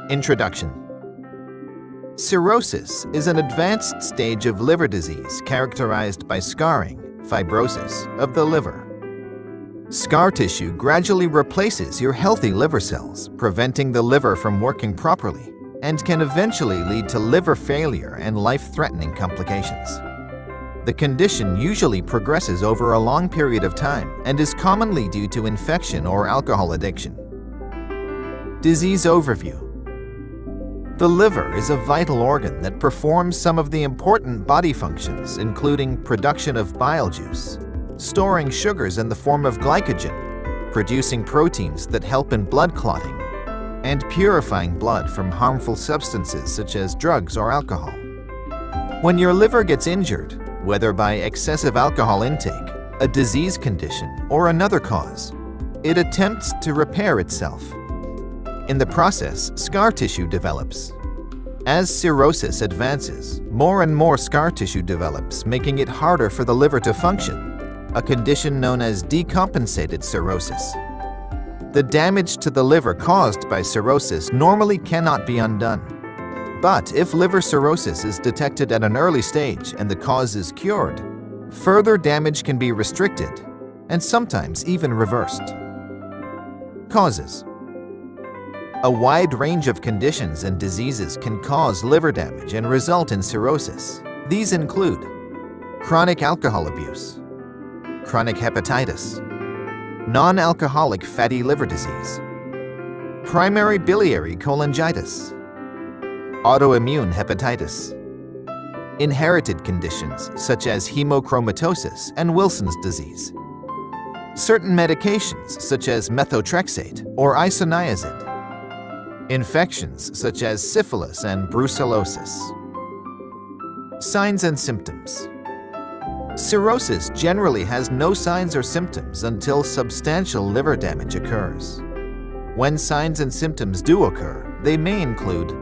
Introduction. Cirrhosis is an advanced stage of liver disease characterized by scarring, fibrosis, of the liver. Scar tissue gradually replaces your healthy liver cells, preventing the liver from working properly, and can eventually lead to liver failure and life-threatening complications. The condition usually progresses over a long period of time and is commonly due to infection or alcohol addiction. Disease overview. The liver is a vital organ that performs some of the important body functions, including production of bile juice, storing sugars in the form of glycogen, producing proteins that help in blood clotting, and purifying blood from harmful substances such as drugs or alcohol. When your liver gets injured, whether by excessive alcohol intake, a disease condition, or another cause, it attempts to repair itself. In the process, scar tissue develops. As cirrhosis advances, more and more scar tissue develops, making it harder for the liver to function, a condition known as decompensated cirrhosis. The damage to the liver caused by cirrhosis normally cannot be undone. But if liver cirrhosis is detected at an early stage and the cause is cured, further damage can be restricted and sometimes even reversed. Causes. A wide range of conditions and diseases can cause liver damage and result in cirrhosis. These include chronic alcohol abuse, chronic hepatitis, non-alcoholic fatty liver disease, primary biliary cholangitis, autoimmune hepatitis, inherited conditions such as hemochromatosis and Wilson's disease, certain medications such as methotrexate or isoniazid, infections such as syphilis and brucellosis. Signs and symptoms. Cirrhosis generally has no signs or symptoms until substantial liver damage occurs. When signs and symptoms do occur, they may include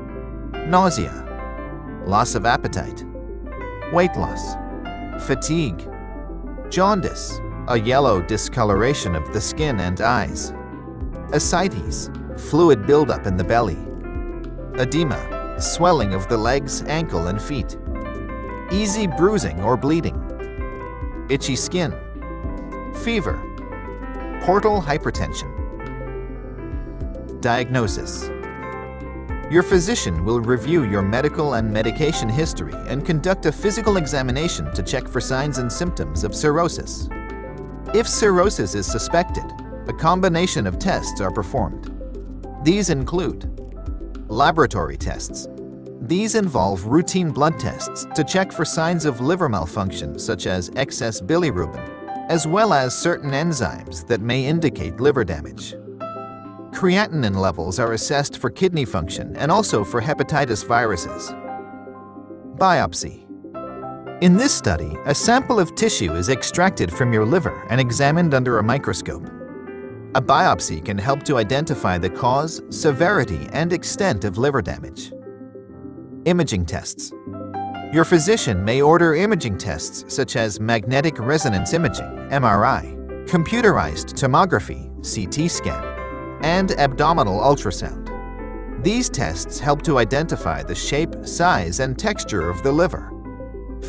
nausea, loss of appetite, weight loss, fatigue, jaundice, a yellow discoloration of the skin and eyes, ascites, fluid buildup in the belly, edema, swelling of the legs, ankle, and feet, easy bruising or bleeding, itchy skin, fever, portal hypertension. Diagnosis. Your physician will review your medical and medication history and conduct a physical examination to check for signs and symptoms of cirrhosis. If cirrhosis is suspected, a combination of tests are performed. These include laboratory tests. These involve routine blood tests to check for signs of liver malfunction such as excess bilirubin, as well as certain enzymes that may indicate liver damage. Creatinine levels are assessed for kidney function and also for hepatitis viruses. Biopsy. In this study, a sample of tissue is extracted from your liver and examined under a microscope. A biopsy can help to identify the cause, severity, and extent of liver damage. Imaging tests. Your physician may order imaging tests such as magnetic resonance imaging, MRI, computerized tomography, CT scan, and abdominal ultrasound. These tests help to identify the shape, size, and texture of the liver.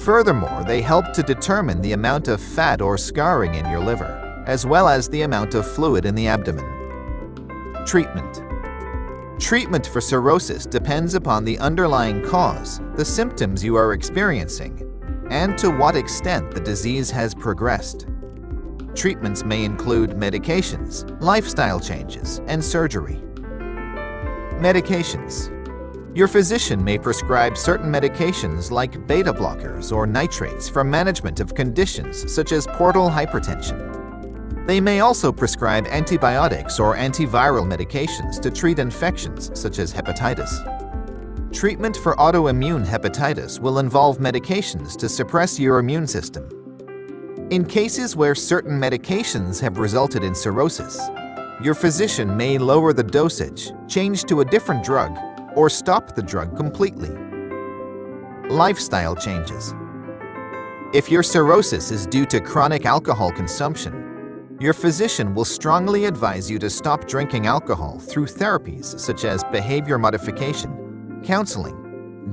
Furthermore, they help to determine the amount of fat or scarring in your liver, as well as the amount of fluid in the abdomen. Treatment. Treatment for cirrhosis depends upon the underlying cause, the symptoms you are experiencing, and to what extent the disease has progressed. Treatments may include medications, lifestyle changes, and surgery. Medications. Your physician may prescribe certain medications like beta blockers or nitrates for management of conditions such as portal hypertension. They may also prescribe antibiotics or antiviral medications to treat infections such as hepatitis. Treatment for autoimmune hepatitis will involve medications to suppress your immune system. In cases where certain medications have resulted in cirrhosis, your physician may lower the dosage, change to a different drug, or stop the drug completely. Lifestyle changes. If your cirrhosis is due to chronic alcohol consumption, your physician will strongly advise you to stop drinking alcohol through therapies such as behavior modification, counseling,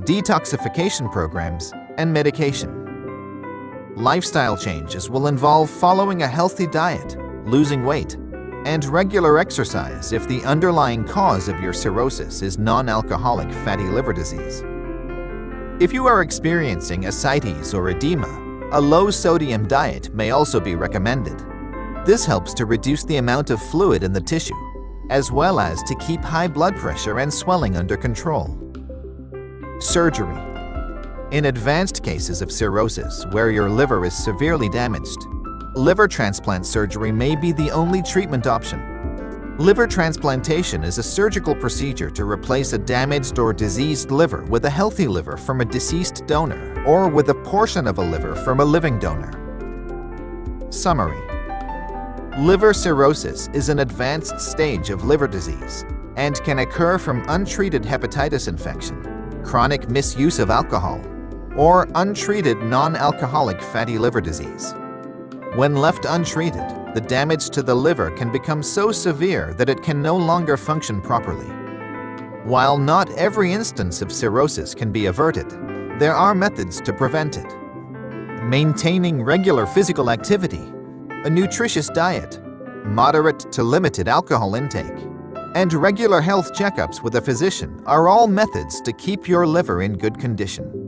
detoxification programs, and medication. Lifestyle changes will involve following a healthy diet, losing weight, and regular exercise if the underlying cause of your cirrhosis is non-alcoholic fatty liver disease. If you are experiencing ascites or edema, a low-sodium diet may also be recommended. This helps to reduce the amount of fluid in the tissue, as well as to keep high blood pressure and swelling under control. Surgery. In advanced cases of cirrhosis where your liver is severely damaged, liver transplant surgery may be the only treatment option. Liver transplantation is a surgical procedure to replace a damaged or diseased liver with a healthy liver from a deceased donor or with a portion of a liver from a living donor. Summary. Liver cirrhosis is an advanced stage of liver disease and can occur from untreated hepatitis infection, chronic misuse of alcohol, or untreated non-alcoholic fatty liver disease. When left untreated, the damage to the liver can become so severe that it can no longer function properly. While not every instance of cirrhosis can be averted, there are methods to prevent it. Maintaining regular physical activity, a nutritious diet, moderate to limited alcohol intake, and regular health checkups with a physician are all methods to keep your liver in good condition.